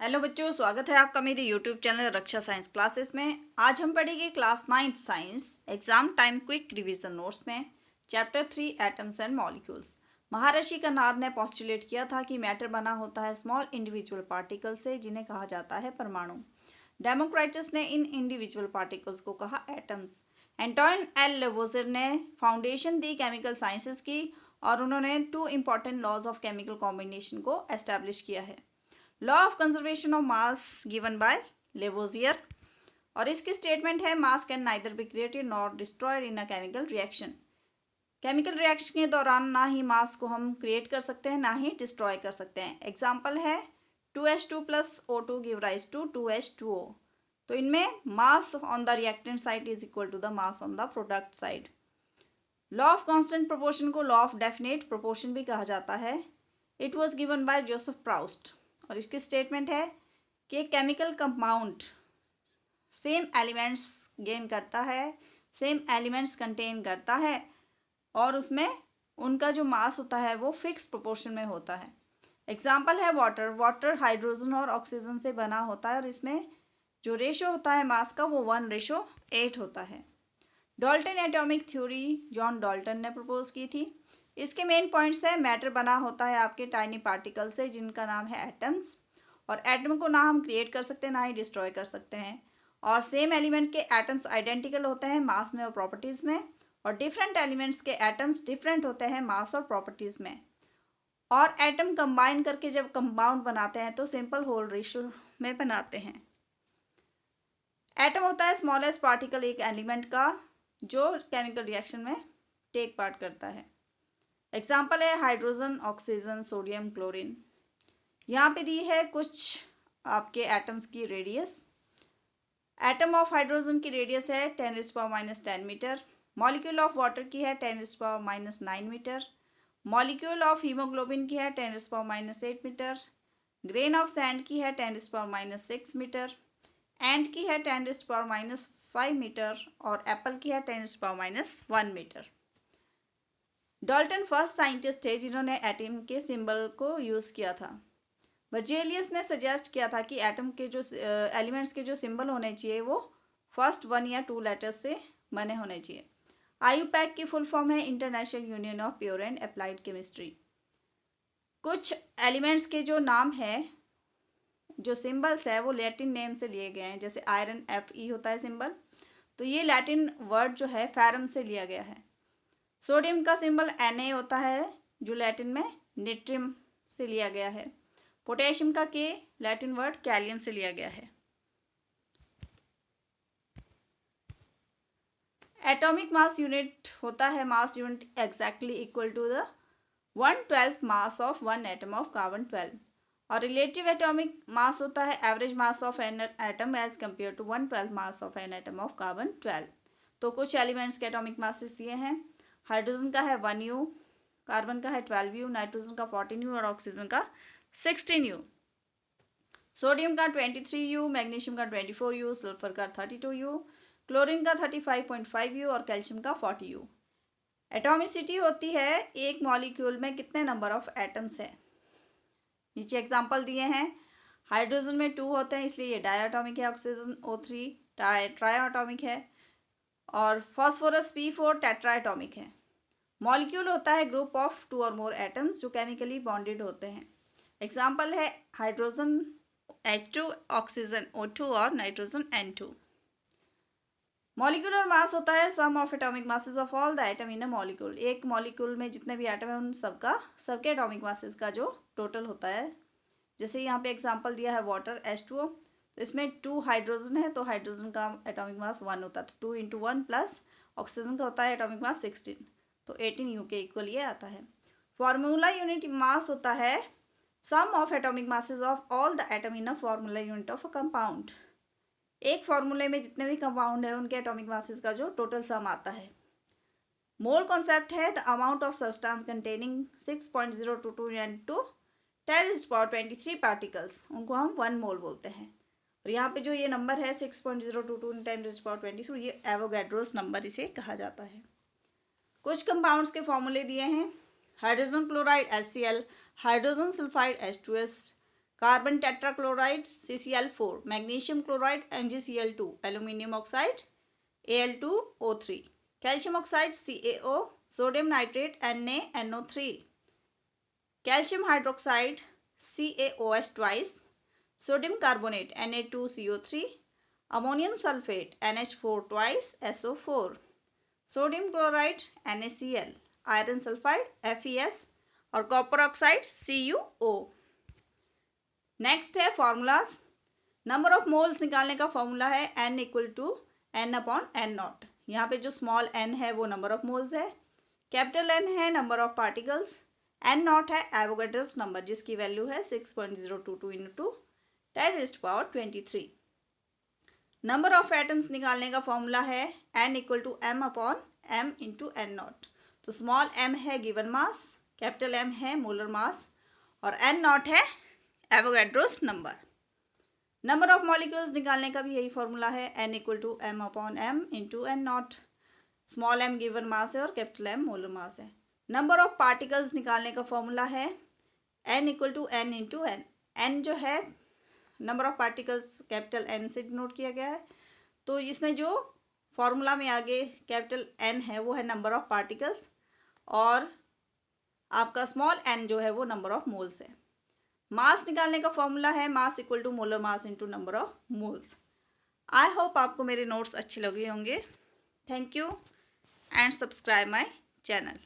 Hello बच्चों, स्वागत है आपका मेरे यूट्यूब चैनल रक्षा साइंस क्लासेस में। आज हम पढ़ेंगे class 9th science exam time quick revision notes में चैप्टर 3 एटम्स एंड मॉलिक्यूल्स। महर्षि कणाद ने पोस्टुलेट किया था कि मैटर बना होता है स्मॉल इंडिविजुअल पार्टिकल से, जिन्हें कहा जाता है परमाणु। डेमोक्राइटस ने इन इंडिविजुअल पार्टिकल्स को कहा एटम्स। एंटोइन एल लेवोजिर ने फाउंडेशन दी केमिकल साइंसेस की और उन्होंने 2 important laws of chemical combination को एस्टैब्लिश किया है। Law of conservation of mass given by Lavoisier, और इसकी स्टेटमेंट है mass can neither be created nor destroyed in a chemical reaction. Chemical reaction के दौरान ना ही मास को हम क्रिएट कर सकते हैं ना ही डिस्ट्रॉय कर सकते हैं। एग्जाम्पल है 2H2 plus O2 give rise to 2H2O। तो इनमें mass on the reactant side is equal to the mass on the product side. Law of constant proportion को लॉ ऑफ डेफिनेट प्रोपोर्शन भी कहा जाता है। It was given by Joseph Proust, और इसकी statement है कि एक chemical compound same elements gain करता है, सेम एलिमेंट्स कंटेन करता है, और उसमें उनका जो मास होता है वो फिक्स प्रोपोर्शन में होता है। एग्जाम्पल है वाटर। वाटर हाइड्रोजन और ऑक्सीजन से बना होता है और इसमें जो रेशो होता है मास का वो 1:8 होता है। Dalton atomic theory John Dalton ने प्रपोज की थी। इसके मेन पॉइंट्स है मैटर बना होता है आपके टाइनी पार्टिकल से, जिनका नाम है एटम्स, और एटम को ना हम क्रिएट कर सकते हैं ना ही डिस्ट्रॉय कर सकते हैं, और सेम एलिमेंट के एटम्स आइडेंटिकल होते हैं मास में और प्रॉपर्टीज़ में, और डिफरेंट एलिमेंट्स के एटम्स डिफरेंट होते हैं मास और प्रॉपर्टीज़ में। और एटम कंबाइन करके जब कंपाउंड बनाते हैं तो सिंपल होल रेशियो में बनाते हैं। एटम होता है स्मॉलेस्ट पार्टिकल एक एलिमेंट का जो केमिकल रिएक्शन में टेक पार्ट करता है। एग्जाम्पल है हाइड्रोजन, ऑक्सीजन, सोडियम, क्लोरीन। यहाँ पे दी है कुछ आपके एटम्स की रेडियस। एटम ऑफ हाइड्रोजन की रेडियस है 10⁻⁻10 मीटर। मॉलिक्यूल ऑफ वाटर की है 10⁻⁹ मीटर। मॉलिक्यूल ऑफ हीमोग्लोबिन की है 10⁻8 मीटर। ग्रेन ऑफ सैंड की है 10⁻6 मीटर। एंट की है 10⁻5 मीटर, और एप्पल की है 10⁻1 मीटर। डाल्टन फर्स्ट साइंटिस्ट थे जिन्होंने एटम के सिंबल को यूज़ किया था। बर्जेलियस ने सजेस्ट किया था कि एटम के जो एलिमेंट्स के जो सिंबल होने चाहिए वो फर्स्ट 1 या 2 लेटर्स से बने होने चाहिए। IUPAC की फुल फॉर्म है international union of pure and applied chemistry. कुछ एलिमेंट्स के जो नाम है, जो सिंबल्स है, वो लैटिन नेम से लिए गए हैं। जैसे आयरन Fe होता है सिंबल, तो ये लैटिन वर्ड जो है फेरम से लिया गया है। सोडियम का सिंबल Na होता है जो लैटिन में नेट्रियम से लिया गया है। पोटेशियम का K लैटिन वर्ड कैलियम से लिया गया है। एटॉमिक मास यूनिट होता है mass unit exactly equal to the 1/12 mass of one atom of carbon 12, और रिलेटिव एटॉमिक मास होता है average mass of an atom as compare to 1/12 mass of an atom of carbon 12। तो कुछ elements के atomic masses दिए हैं। Hydrogen का है 1U, कार्बन का है 12U, नाइट्रोजन का 14U और ऑक्सीजन का 16U। सोडियम का 23U, मैग्नीशियम का 24U, सल्फर का 32U, क्लोरीन का 35.5U और कैल्शियम का 40U। एटॉमिसिटी होती है एक मॉलिक्यूल में कितने नंबर ऑफ एटम्स हैं। नीचे एग्जांपल दिए हैं। हाइड्रोजन में 2 होते हैं इसलिए ये डायटॉमिक है। ऑक्सीजन O3 ट्राइएटॉमिक है, और फास्फोरस P4 टेट्राएटॉमिक है। मॉलिक्यूल होता है ग्रुप ऑफ 2 और मोर एटम्स जो केमिकली बॉन्डेड होते हैं। एग्जाम्पल है हाइड्रोजन H2, ऑक्सीजन O2 और नाइट्रोजन N2। मॉलिक्यूलर मास होता है sum of atomic masses of all the atom in a molecule. एक मॉलिक्यूल में जितने भी एटम हैं उन सबके एटॉमिक मासेस का जो टोटल होता है। जैसे यहाँ पे एग्जांपल दिया है वाटर H2O, तो इसमें 2 हाइड्रोजन है तो हाइड्रोजन का एटॉमिक मास 1 होता है, तो 2 × 1 प्लस ऑक्सीजन का होता है एटॉमिक मास 16, तो 18U के इक्वल ये आता है। फॉर्मूला यूनिट मास होता है sum of atomic masses of all the atom in a formula unit of a compound. एक फॉर्मूले में जितने भी कंपाउंड है उनके एटॉमिक मासेस का जो टोटल सम आता है। मोल कॉन्सेप्ट है the amount of substance containing 6.022 × 10⁻23 particles, उनको हम 1 मोल बोलते हैं। और यहाँ पे जो ये नंबर है 6.022 × 10⁻23, ये एवोगैड्रोस नंबर इसे कहा जाता है। कुछ कंपाउंड्स के फॉर्मूले दिए हैं। Hydrogen chloride HCl, hydrogen sulphide H2S, carbon tetrachloride CCl4, magnesium chloride MgCl2, aluminium oxide Al2O3, calcium oxide CaO, sodium nitrate NaNO3, calcium hydroxide CaOH twice, sodium carbonate Na2CO3, ammonium sulphate NH4 twice SO4, sodium chloride NaCl, iron sulphide FeS और copper oxide CuO। Next है formulas. Number of moles निकालने का formula है N equal to N/N0। यहाँ पे जो small n है वो नंबर ऑफ मोल्स है, कैपिटल N है नंबर ऑफ पार्टिकल्स, N0 है एवोगैड्रोस नंबर जिसकी वैल्यू है 6.022 इंटू 10⁻23। नंबर ऑफ एटम्स निकालने का फॉर्मूला है N equal to M/M into N0। तो स्मॉल m है गिवन मास, कैपिटल M है मोलर मास और N0 है Avogadro's number. Number of molecules निकालने का भी यही फॉर्मूला है N equal to M/M into N0। Small m given mass है और कैपिटल M मोलर मास है। नंबर ऑफ पार्टिकल्स निकालने का फॉर्मूला है N equal to N into N। N जो है number of particles capital N से डिनोट किया गया है, तो इसमें जो फॉर्मूला में आगे कैपिटल N है वो है नंबर ऑफ पार्टिकल्स और आपका स्मॉल n जो है वो नंबर ऑफ मोल्स है। मास निकालने का फॉर्मूला है mass equal to molar mass into number of moles. I hope आपको मेरे नोट्स अच्छे लगे होंगे। Thank you and subscribe my channel.